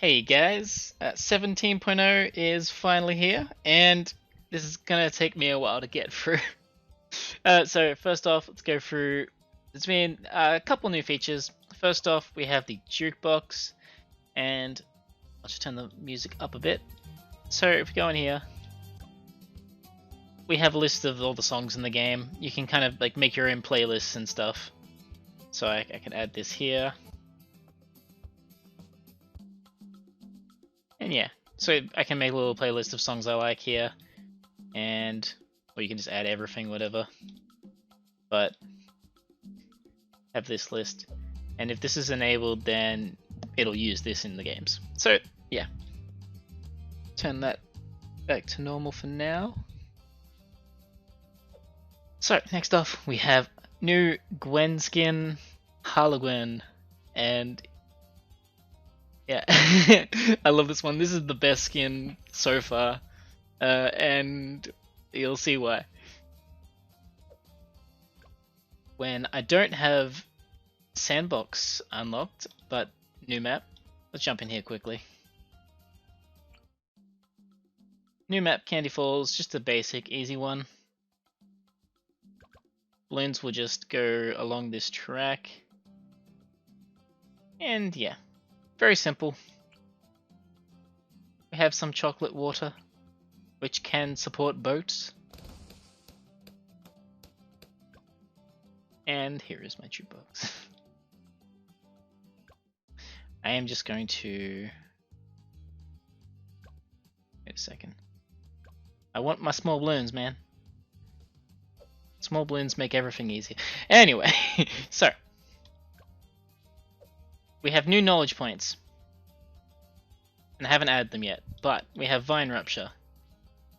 Hey guys, 17.0 is finally here, and this is gonna take me a while to get through. So first off, let's go through. There's been a couple new features. First off, we have the Jukebox, and I'll just turn the music up a bit. So if we go in here, we have a list of all the songs in the game. You can kind of like make your own playlists and stuff. So I can add this here. And yeah, so I can make a little playlist of songs I like here, or you can just add everything, whatever. But have this list, and if this is enabled, then it'll use this in the games. So yeah, turn that back to normal for now. So next off, we have new Gwen skin, Gwen, and yeah, I love this one. This is the best skin so far, and you'll see why. When I don't have Sandbox unlocked, but new map, let's jump in here quickly. New map, Candy Falls, just a basic, easy one. Balloons will just go along this track. And yeah, very simple. We have some chocolate water, which can support boats. And here is my jukebox. I am just going to... Wait a second. I want my small balloons, man. Small balloons make everything easier. Anyway, so... we have new knowledge points. And I haven't added them yet, but we have Vine Rupture.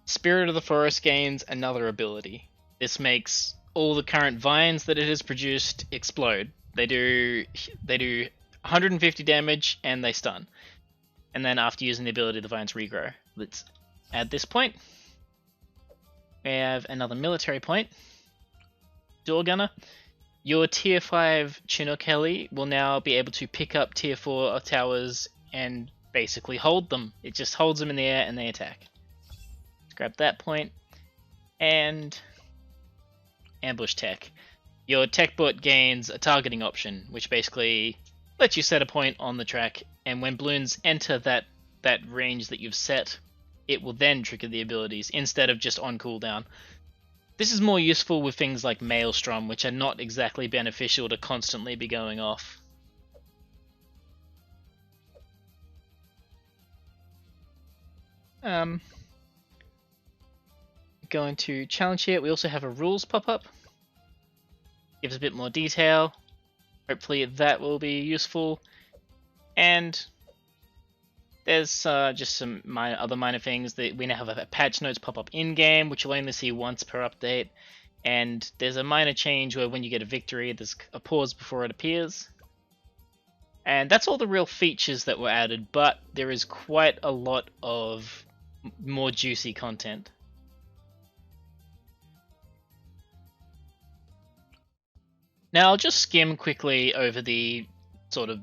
Spirit of the Forest gains another ability. This makes all the current vines that it has produced explode. They do 150 damage and they stun. And then after using the ability, the vines regrow. Let's add this point. We have another military point. Door Gunner. Your tier 5 Chinook heli will now be able to pick up tier 4 towers and basically hold them. It just holds them in the air and they attack. Let's grab that point. And ambush tech. Your tech bot gains a targeting option, which basically lets you set a point on the track, and when balloons enter that range that you've set, it will then trigger the abilities instead of just on cooldown. This is more useful with things like Maelstrom, which are not exactly beneficial to constantly be going off. Going to challenge here, we also have a rules pop-up. Gives a bit more detail. Hopefully that will be useful. And there's just some other minor things that we now have a patch notes pop up in game, which you'll only see once per update. And there's a minor change where when you get a victory, there's a pause before it appears. And that's all the real features that were added, but there is quite a lot of more juicy content. Now I'll just skim quickly over the sort of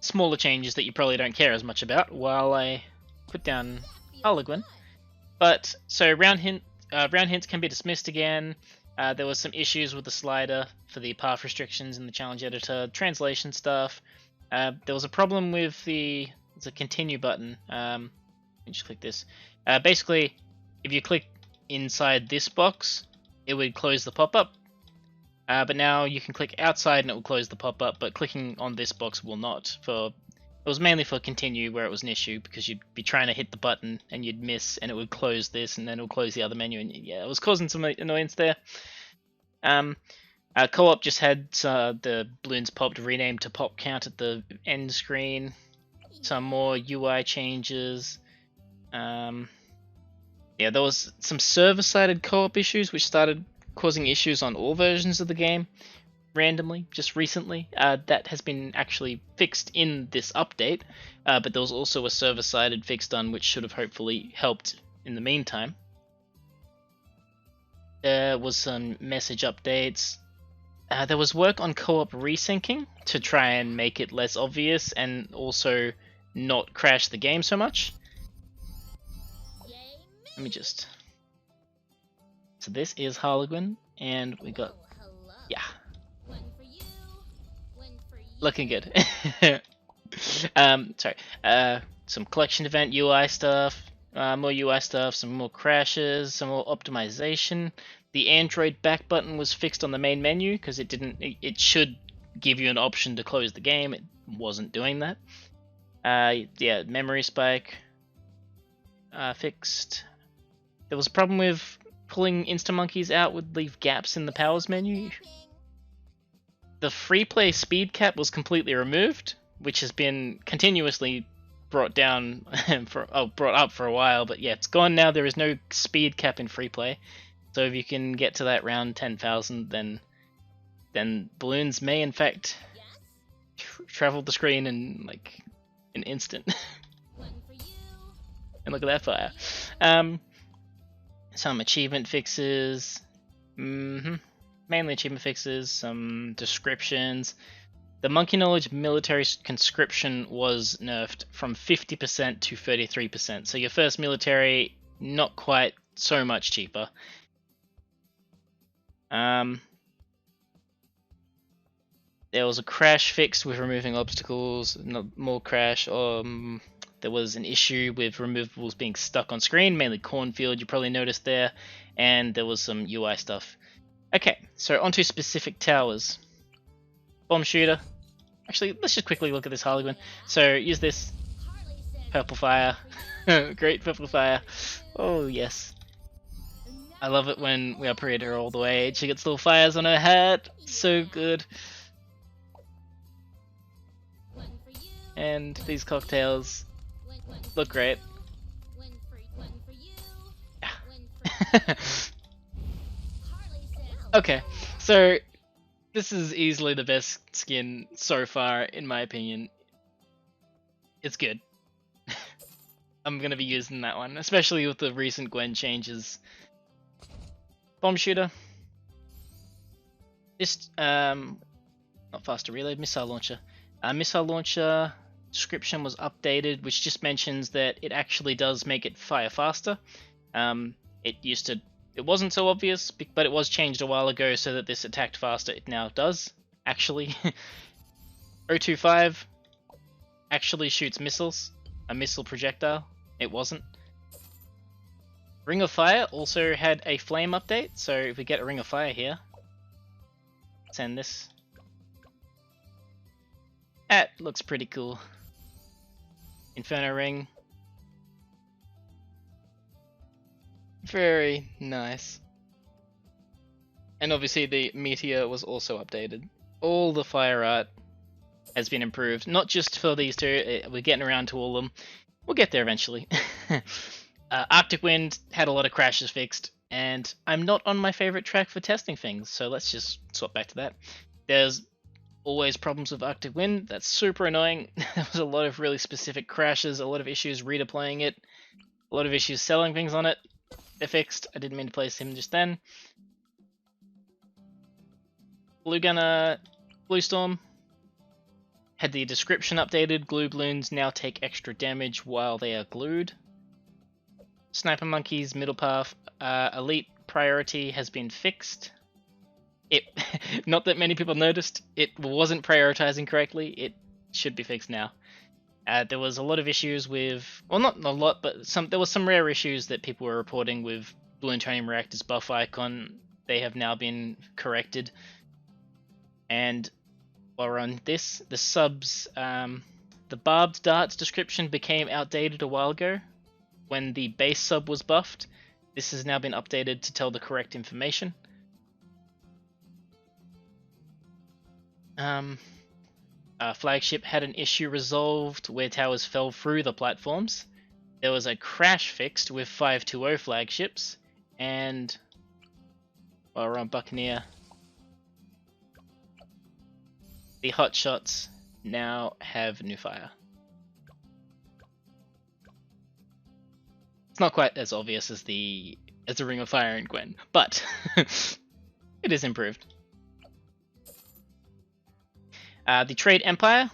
smaller changes that you probably don't care as much about while I put down Gwen. But so round hints can be dismissed again. There was some issues with the slider for the path restrictions in the challenge editor, translation stuff. There was a problem with the continue button. Let me just click this. Basically, if you click inside this box, it would close the pop-up. But now you can click outside and it will close the pop-up, but clicking on this box will not. It was mainly for continue where it was an issue, because you'd be trying to hit the button and you'd miss and it would close this and then it would close the other menu, and yeah, it was causing some annoyance there. Co-op just had the balloons popped renamed to pop count at the end screen. Some more UI changes. Yeah, there was some server-sided co-op issues which started causing issues on all versions of the game randomly, just recently. That has been actually fixed in this update, but there was also a server-sided fix done which should have hopefully helped in the meantime. There was some message updates. There was work on co-op resyncing to try and make it less obvious, and also not crash the game so much. Let me just... So this is Harlequin, and we got... Yeah. Looking good. Sorry. Some collection event UI stuff, more UI stuff, some more crashes, some more optimization. The Android back button was fixed on the main menu because it didn't. It should give you an option to close the game. It wasn't doing that. Yeah, memory spike fixed. There was a problem with pulling Instamonkeys out would leave gaps in the powers menu. The free play speed cap was completely removed, which has been continuously brought down brought up for a while, but yeah, it's gone now. There is no speed cap in free play. So if you can get to that round 10,000, then balloons may in fact travel the screen in like an instant. And look at that fire. Some achievement fixes. Mainly achievement fixes, some descriptions. The Monkey Knowledge military conscription was nerfed from 50% to 33%. So your first military, not quite so much cheaper. There was a crash fix with removing obstacles, more crash. There was an issue with removables being stuck on screen, mainly cornfield, you probably noticed there. And there was some UI stuff. Okay, so onto specific towers. Bomb shooter. Actually, let's just quickly look at this Harlequin. So use this. Purple fire. Great purple fire. Oh yes. I love it when we upgrade her all the way. She gets little fires on her hat. So good. And these cocktails look great. Yeah. Okay, so this is easily the best skin so far, in my opinion. It's good. I'm gonna be using that one, especially with the recent Gwen changes. Bomb shooter. This, not faster reload, missile launcher. Missile launcher description was updated, which just mentions that it actually does make it fire faster. It wasn't so obvious, but it was changed a while ago so that this attacked faster. It now does, actually. 025 actually shoots missiles, a missile projectile. It wasn't. Ring of Fire also had a flame update, so if we get a Ring of Fire here, send this. That looks pretty cool. Inferno Ring. Very nice. And obviously the Meteor was also updated. All the fire art has been improved, not just for these two, we're getting around to all of them. We'll get there eventually. Arctic Wind had a lot of crashes fixed, and I'm not on my favorite track for testing things, so let's just swap back to that. There's always problems with Arctic Wind, that's super annoying. There was a lot of really specific crashes, a lot of issues redeploying it, a lot of issues selling things on it. They're fixed. I didn't mean to place him just then. Blue Gunner, Blue Storm had the description updated. Glue balloons now take extra damage while they are glued. Sniper Monkeys, middle path, elite priority has been fixed. It, not that many people noticed, it wasn't prioritizing correctly. It should be fixed now. There was a lot of issues with, well, not a lot, but there was some rare issues that people were reporting with Plutonium Reactor's buff icon. They have now been corrected. And while we're on this, the subs, the barbed darts description became outdated a while ago when the base sub was buffed. This has now been updated to tell the correct information. Flagship had an issue resolved where towers fell through the platforms. There was a crash fixed with 520 flagships, and while we're on Buccaneer, the hotshots now have new fire. It's not quite as obvious as the Ring of Fire in Gwen, but it is improved. The Trade Empire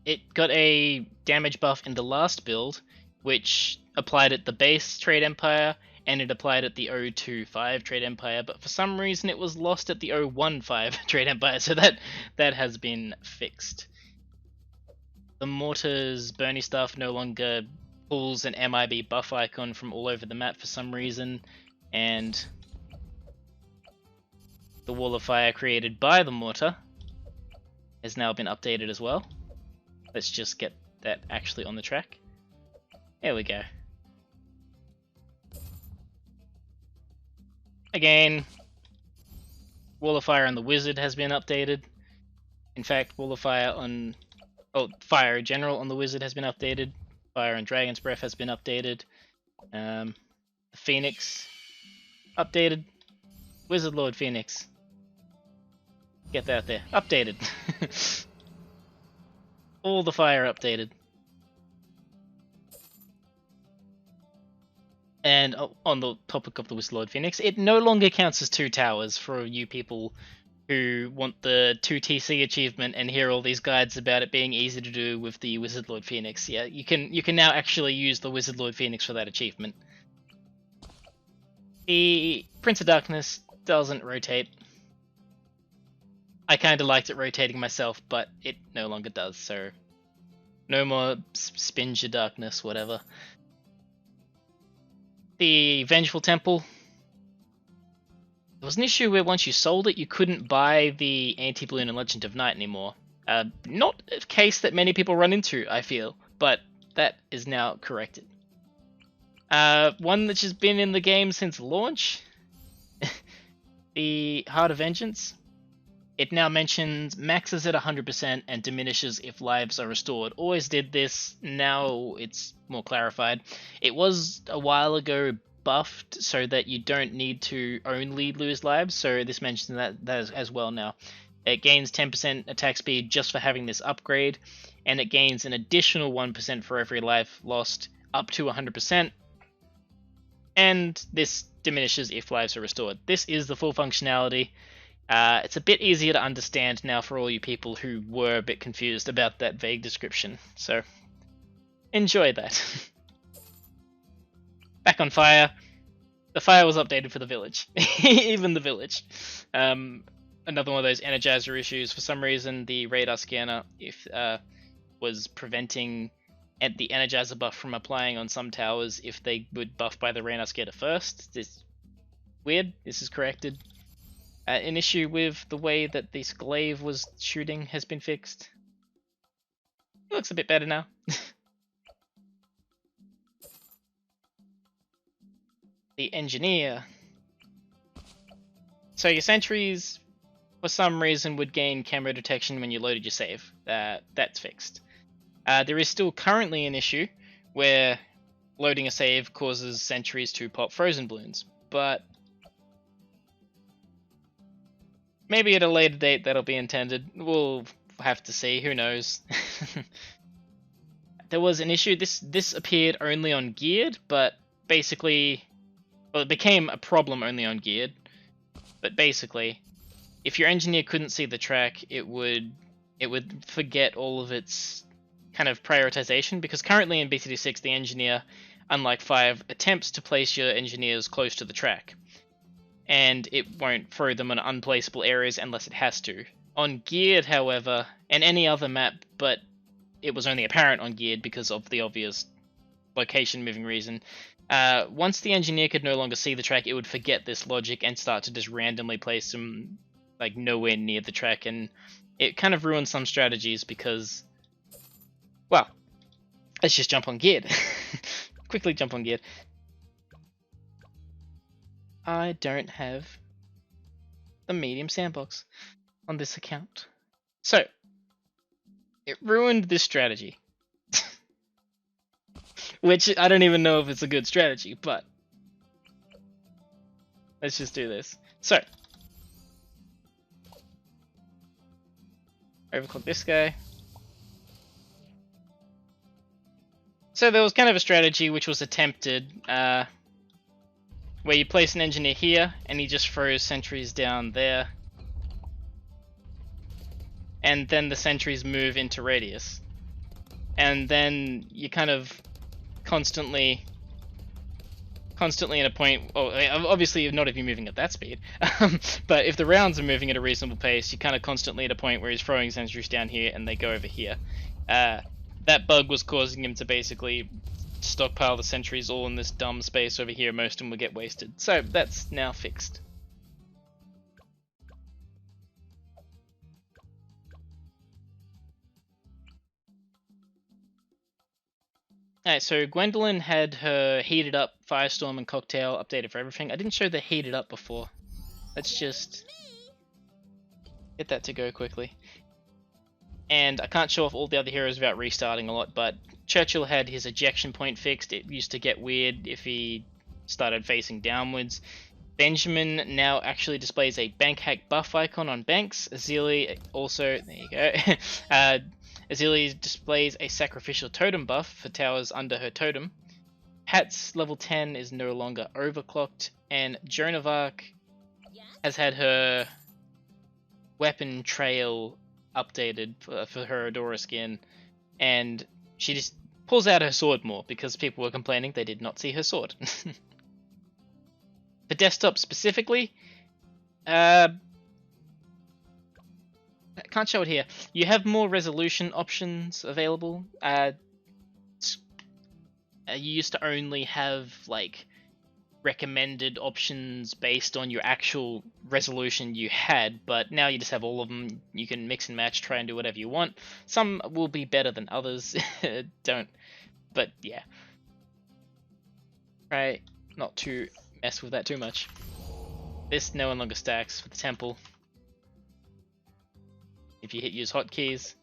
it got a damage buff in the last build, which applied at the base Trade Empire, and it applied at the 025 Trade Empire, but for some reason it was lost at the 015 Trade Empire, so that has been fixed. The Mortar's Bernie stuff no longer pulls an MIB buff icon from all over the map for some reason, and the Wall of Fire created by the Mortar has now been updated as well. Let's just get that actually on the track. There we go. Again, Wall of Fire on the Wizard has been updated. In fact, Wall of Fire on... Oh, Fire in general on the Wizard has been updated. Fire on Dragon's Breath has been updated. The Phoenix updated. Wizard Lord Phoenix. Get that there. Updated. All the fire updated. And on the topic of the Wizard Lord Phoenix, it no longer counts as 2 towers for you people who want the 2TC achievement and hear all these guides about it being easy to do with the Wizard Lord Phoenix. Yeah, you can now actually use the Wizard Lord Phoenix for that achievement. The Prince of Darkness doesn't rotate. I kinda liked it rotating myself, but it no longer does, so no more Spinge your Darkness, whatever. The Vengeful Temple. There was an issue where once you sold it, you couldn't buy the Anti-Balloon and Legend of Night anymore. Not a case that many people run into, I feel, but that is now corrected. One that's just been in the game since launch. The Heart of Vengeance. It now mentions maxes at 100% and diminishes if lives are restored. Always did this, now it's more clarified. It was a while ago buffed so that you don't need to only lose lives, so this mentions that as well now. It gains 10% attack speed just for having this upgrade, and it gains an additional 1% for every life lost up to 100%, and this diminishes if lives are restored. This is the full functionality. It's a bit easier to understand now for all you people who were a bit confused about that vague description, so enjoy that. Back on Fire. The Fire was updated for the village. Even the village. Another one of those Energizer issues. For some reason, the radar scanner was preventing the Energizer buff from applying on some towers if they would buff by the radar scanner first. This weird. This is corrected. An issue with the way that the Glaive was shooting has been fixed. It looks a bit better now. The Engineer. So your sentries, for some reason, would gain camera detection when you loaded your save. That's fixed. There is still currently an issue where loading a save causes sentries to pop frozen balloons, but maybe at a later date that'll be intended. We'll have to see, who knows. There was an issue, this appeared only on Geared, but basically, well, it became a problem only on Geared, but basically, if your engineer couldn't see the track, it would forget all of its kind of prioritization, because currently in BTD6 the engineer, unlike 5, attempts to place your engineers close to the track, and it won't throw them on unplaceable areas unless it has to. On Geared, however, and any other map, but it was only apparent on Geared because of the obvious location moving reason, once the engineer could no longer see the track, it would forget this logic and start to just randomly place them like nowhere near the track, and it kind of ruined some strategies because, well, let's just jump on Geared. Quickly jump on Geared. I don't have the medium sandbox on this account. So, it ruined this strategy. Which, I don't even know if it's a good strategy, but let's just do this. So, overclock this guy. So there was kind of a strategy which was attempted, where you place an engineer here, and he just throws sentries down there. And then the sentries move into radius. and then you kind of constantly in a point. Oh, obviously not if you're moving at that speed, but if the rounds are moving at a reasonable pace, you're kind of constantly at a point where he's throwing sentries down here and they go over here. That bug was causing him to basically stockpile the sentries all in this dumb space over here. Most of them would get wasted, so that's now fixed. Alright, so Gwendolyn had her heated up Firestorm and Cocktail updated for everything. I didn't show the heated up before. Let's just get that to go quickly. And I can't show off all the other heroes without restarting a lot, but Churchill had his ejection point fixed. It used to get weird if he started facing downwards. Benjamin now actually displays a bank hack buff icon on banks. Azili also, there you go. Azili displays a sacrificial totem buff for towers under her totem. Hat's level 10 is no longer overclocked, and Joan of Arc has had her weapon trail updated for her Adora skin, and she just pulls out her sword more because people were complaining they did not see her sword. For desktop specifically, I can't show it here. You have more resolution options available. You used to only have like recommended options based on your actual resolution you had, but now you just have all of them. You can mix and match, try and do whatever you want. Some will be better than others. Don't, but yeah. Try not to mess with that too much. This no longer stacks for the temple. If you hit use hotkeys.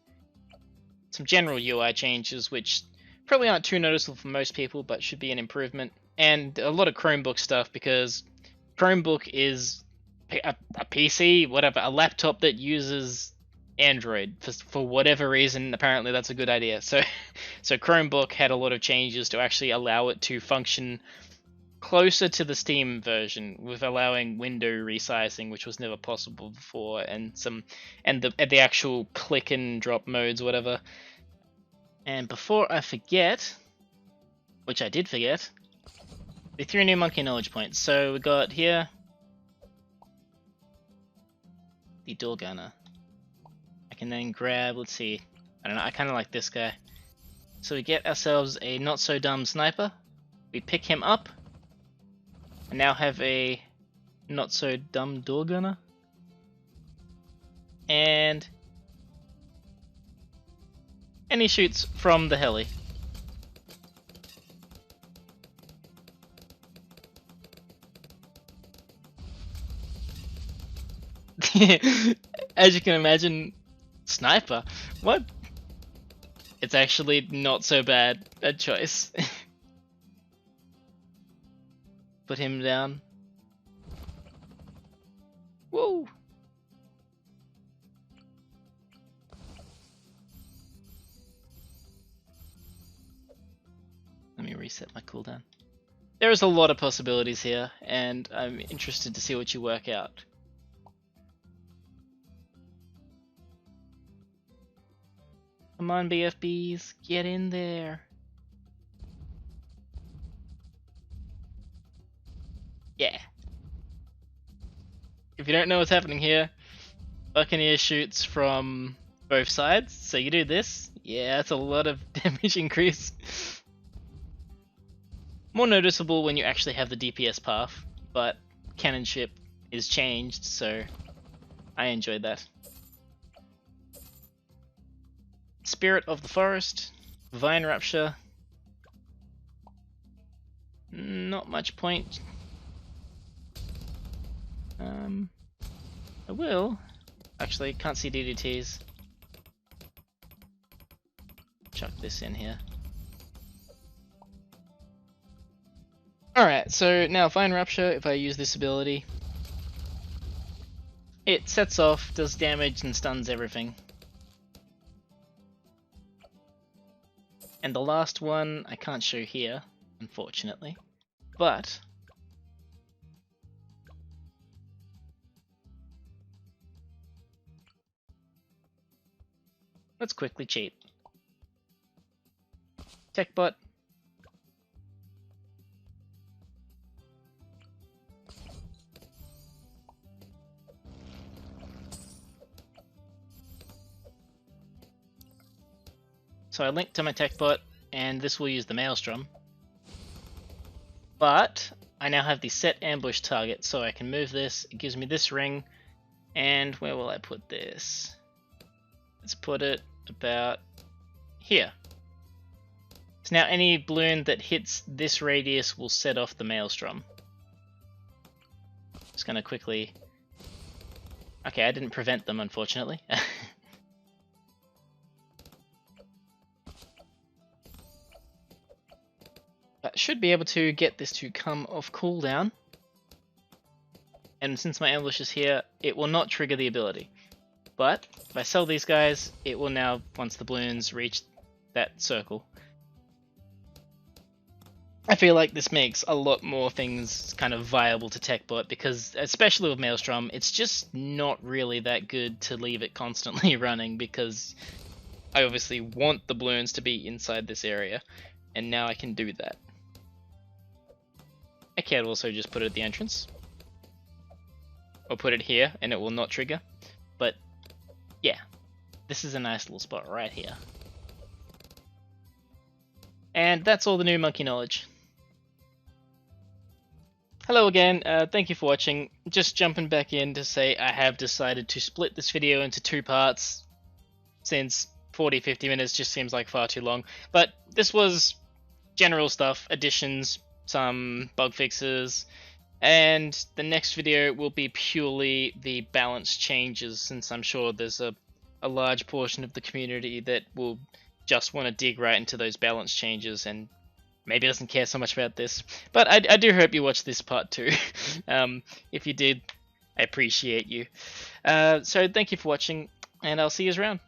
Some general UI changes which probably aren't too noticeable for most people, but should be an improvement. And a lot of Chromebook stuff, because Chromebook is a PC, whatever, a laptop that uses Android for whatever reason. Apparently that's a good idea. So Chromebook had a lot of changes to actually allow it to function closer to the Steam version, with allowing window resizing, which was never possible before, and the actual click and drop modes, whatever. And before I forget, which I did forget, the 3 new monkey knowledge points. So we got here the door gunner. I can then grab, let's see, I don't know, I kind of like this guy. So we get ourselves a not so dumb sniper. We pick him up, and now have a not so dumb door gunner. And he shoots from the heli. As you can imagine, sniper. What? It's actually not so bad a choice. Put him down. Whoa! Let me reset my cooldown. There's a lot of possibilities here, and I'm interested to see what you work out. Come on, BFBs, get in there. Yeah. If you don't know what's happening here, Buccaneer shoots from both sides, so you do this. Yeah, that's a lot of damage increase. More noticeable when you actually have the DPS path, but cannonship is changed, so I enjoyed that. Spirit of the Forest, Vine Rapture. Not much point. I will. Actually, can't see DDTs. Chuck this in here. Alright, so now Vine Rupture, if I use this ability, it sets off, does damage, and stuns everything. And the last one I can't show here, unfortunately, but let's quickly cheat. Tech bot. So I linked to my tech bot, and this will use the Maelstrom. But I now have the set ambush target, so I can move this. It gives me this ring, and where will I put this? Let's put it about here. So now any balloon that hits this radius will set off the Maelstrom. Just gonna quickly... Okay, I didn't prevent them, unfortunately. But should be able to get this to come off cooldown. And since my ambush is here, it will not trigger the ability. But if I sell these guys, it will now, once the balloons reach that circle. I feel like this makes a lot more things kind of viable to TechBot, because especially with Maelstrom, it's just not really that good to leave it constantly running, because I obviously want the balloons to be inside this area, and now I can do that. I can also just put it at the entrance, or put it here and it will not trigger, but yeah, this is a nice little spot right here. And that's all the new monkey knowledge. Hello again, thank you for watching. Just jumping back in to say I have decided to split this video into 2 parts, since 40-50 minutes just seems like far too long. But this was general stuff, additions, some bug fixes, and the next video will be purely the balance changes, since I'm sure there's a large portion of the community that will just want to dig right into those balance changes and maybe doesn't care so much about this. But I do hope you watched this part too. If you did, I appreciate you. So thank you for watching, and I'll see you around.